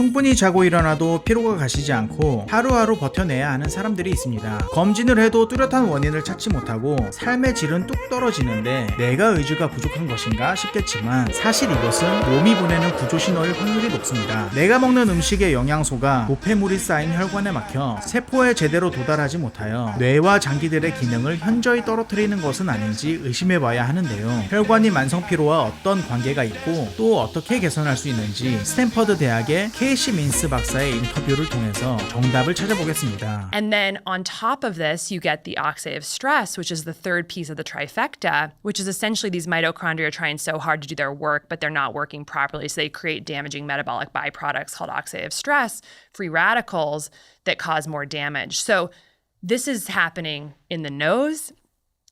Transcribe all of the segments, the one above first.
충분히 자고 일어나도 피로가 가시지 않고 하루하루 버텨내야 하는 사람들이 있습니다. 검진을 해도 뚜렷한 원인을 찾지 못하고 삶의 질은 뚝 떨어지는데 내가 의지가 부족한 것인가 싶겠지만 사실 이것은 몸이 보내는 구조신호일 확률이 높습니다. 내가 먹는 음식의 영양소가 노폐물이 쌓인 혈관에 막혀 세포에 제대로 도달하지 못하여 뇌와 장기들의 기능을 현저히 떨어뜨리는 것은 아닌지 의심해봐야 하는데요. 혈관이 만성피로와 어떤 관계가 있고 또 어떻게 개선할 수 있는지 스탠퍼드 대학의 케이시 민스 박사의 인터뷰를 통해서 정답을 찾아보겠습니다. And then on top of this, you get the oxidative stress, which is the third piece of the trifecta, which is essentially these mitochondria are trying so hard to do their work, but they're not working properly. So they create damaging metabolic byproducts called oxidative stress, free radicals that cause more damage. So this is happening in the nose.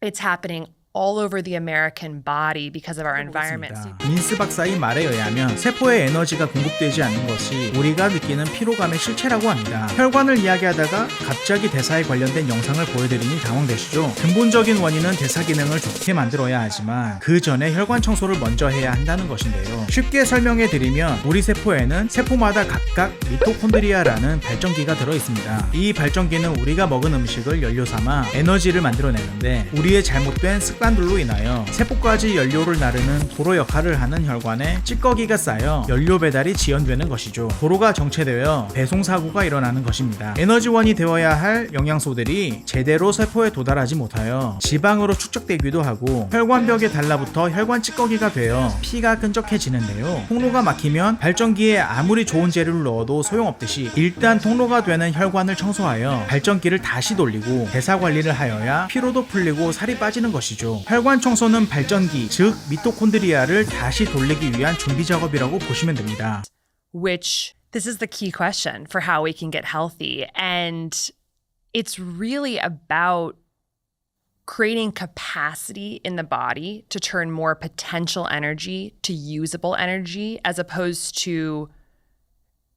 It's happening all over the American body because of our environment. 민스 박사의 말에 의하면 세포에 에너지가 공급되지 않는 것이 우리가 느끼는 피로감의 실체라고 합니다. 혈관을 이야기하다가 갑자기 대사에 관련된 영상을 보여드리니 당황되시죠? 근본적인 원인은 대사 기능을 좋게 만들어야 하지만 그 전에 혈관 청소를 먼저 해야 한다는 것인데요. 쉽게 설명해 드리면 우리 세포에는 세포마다 각각 미토콘드리아라는 발전기가 들어있습니다. 이 발전기는 우리가 먹은 음식을 연료 삼아 에너지를 만들어내는데 우리의 잘못된 습관들로 인하여 세포까지 연료를 나르는 도로 역할을 하는 혈관에 찌꺼기가 쌓여 연료 배달이 지연되는 것이죠. 도로가 정체되어 배송사고가 일어나는 것입니다. 에너지원이 되어야 할 영양소들이 제대로 세포에 도달하지 못하여 지방으로 축적되기도 하고 혈관벽에 달라붙어 혈관 찌꺼기가 되어 피가 끈적해지는데요. 통로가 막히면 발전기에 아무리 좋은 재료를 넣어도 소용없듯이 일단 통로가 되는 혈관을 청소하여 발전기를 다시 돌리고 대사 관리를 하여야 피로도 풀리고 살이 빠지는 것이죠. 혈관 청소는 발전기, 즉 미토콘드리아를 다시 돌리기 위한 준비 작업이라고 보시면 됩니다. Which, this is the key question for how we can get healthy. And it's really about creating capacity in the body to turn more potential energy to usable energy as opposed to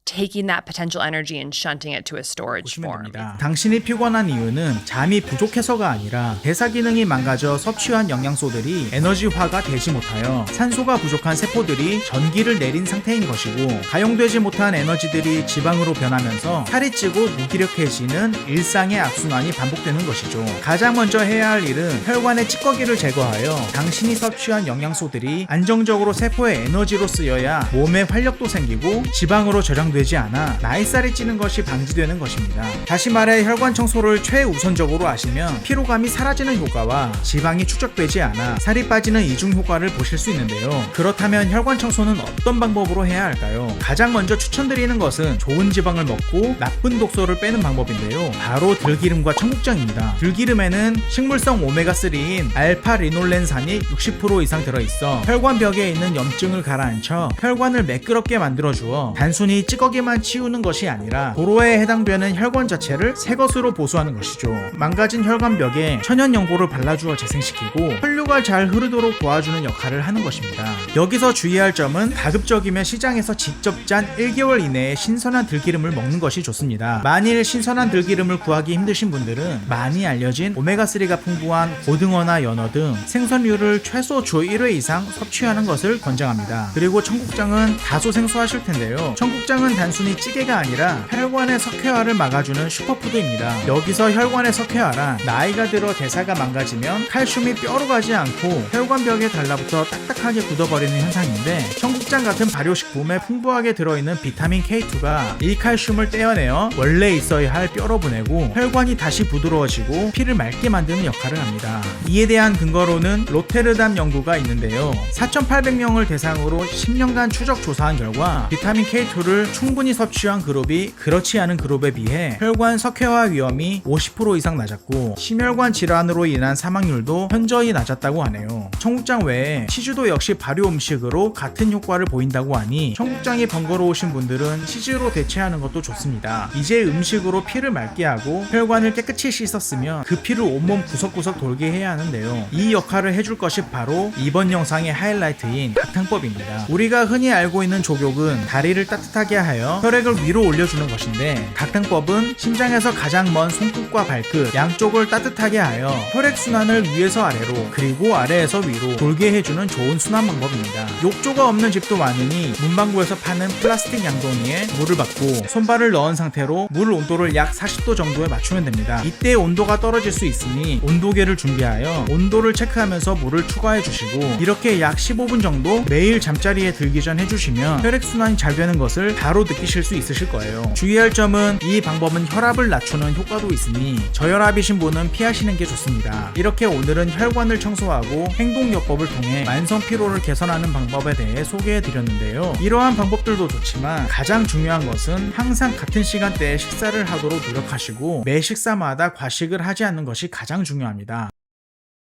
taking that potential energy and shunting it to a storage form. 당신이 피곤한 이유는 잠이 부족해서가 아니라 대사 기능이 망가져 섭취한 영양소들이 에너지화가 되지 못하여 산소가 부족한 세포들이 전기를 내린 상태인 것이고 가용되지 못한 에너지들이 지방으로 변하면서 살이 찌고 무기력해지는 일상의 악순환이 반복되는 것이죠. 가장 먼저 해야 할 일은 혈관의 찌꺼기를 제거하여 당신이 섭취한 영양소들이 안정적으로 세포의 에너지로 쓰여야 몸에 활력도 생기고 지방으로 저장 되지 않아 나이살이 찌는 것이 방지되는 것입니다. 다시 말해 혈관 청소를 최우선적으로 하시면 피로감이 사라지는 효과와 지방이 축적되지 않아 살이 빠지는 이중 효과를 보실 수 있는데요. 그렇다면 혈관 청소는 어떤 방법으로 해야 할까요? 가장 먼저 추천드리는 것은 좋은 지방을 먹고 나쁜 독소를 빼는 방법인데요. 바로 들기름과 청국장입니다. 들기름에는 식물성 오메가3인 알파리놀렌산이 60% 이상 들어있어 혈관벽에 있는 염증을 가라앉혀 혈관을 매끄럽게 만들어주어 단순히 찌꺼기만 치우는 것이 아니라 도로에 해당되는 혈관 자체를 새 것으로 보수하는 것이죠. 망가진 혈관벽에 천연연고를 발라주어 재생시키고 혈류가 잘 흐르도록 도와주는 역할을 하는 것입니다. 여기서 주의할 점은 가급적이면 시장에서 직접 짠 1개월 이내에 신선한 들기름을 먹는 것이 좋습니다. 만일 신선한 들기름을 구하기 힘드신 분들은 많이 알려진 오메가3가 풍부한 고등어나 연어 등 생선류를 최소 주 1회 이상 섭취하는 것을 권장합니다. 그리고 청국장은 다소 생소하실 텐데요. 청국장은 단순히 찌개가 아니라 혈관의 석회화를 막아주는 슈퍼푸드입니다. 여기서 혈관의 석회화란 나이가 들어 대사가 망가지면 칼슘이 뼈로 가지 않고 혈관벽에 달라붙어 딱딱하게 굳어버리는 현상인데 청국장 같은 발효식품에 풍부하게 들어있는 비타민 K2가 이 칼슘을 떼어내어 원래 있어야 할 뼈로 보내고 혈관이 다시 부드러워지고 피를 맑게 만드는 역할을 합니다. 이에 대한 근거로는 로테르담 연구가 있는데요. 4,800명을 대상으로 10년간 추적 조사한 결과 비타민 K2를 충분히 섭취한 그룹이 그렇지 않은 그룹에 비해 혈관 석회화 위험이 50% 이상 낮았고 심혈관 질환으로 인한 사망률도 현저히 낮았다고 하네요. 청국장 외에 치즈도 역시 발효 음식으로 같은 효과를 보인다고 하니 청국장이 번거로우신 분들은 치즈로 대체하는 것도 좋습니다. 이제 음식으로 피를 맑게 하고 혈관을 깨끗이 씻었으면 그 피를 온몸 구석구석 돌게 해야 하는데요. 이 역할을 해줄 것이 바로 이번 영상의 하이라이트인 각탕법입니다. 우리가 흔히 알고 있는 족욕은 다리를 따뜻하게 하여 하여 혈액을 위로 올려주는 것인데, 각등법은 심장에서 가장 먼 손끝과 발끝 양쪽을 따뜻하게 하여 혈액순환을 위에서 아래로 그리고 아래에서 위로 돌게 해주는 좋은 순환 방법입니다. 욕조가 없는 집도 많으니 문방구에서 파는 플라스틱 양동이에 물을 받고 손발을 넣은 상태로 물 온도를 약 40도 정도에 맞추면 됩니다. 이때 온도가 떨어질 수 있으니 온도계를 준비하여 온도를 체크하면서 물을 추가해 주시고, 이렇게 약 15분 정도 매일 잠자리에 들기 전 해주시면 혈액순환이 잘 되는 것을 바로 느끼실 수 있으실 거예요. 주의할 점은 이 방법은 혈압을 낮추는 효과도 있으니 저혈압이신 분은 피하시는 게 좋습니다. 이렇게 오늘은 혈관을 청소하고 행동요법을 통해 만성 피로를 개선하는 방법에 대해 소개해 드렸는데요. 이러한 방법들도 좋지만 가장 중요한 것은 항상 같은 시간대에 식사를 하도록 노력하시고 매 식사마다 과식을 하지 않는 것이 가장 중요합니다.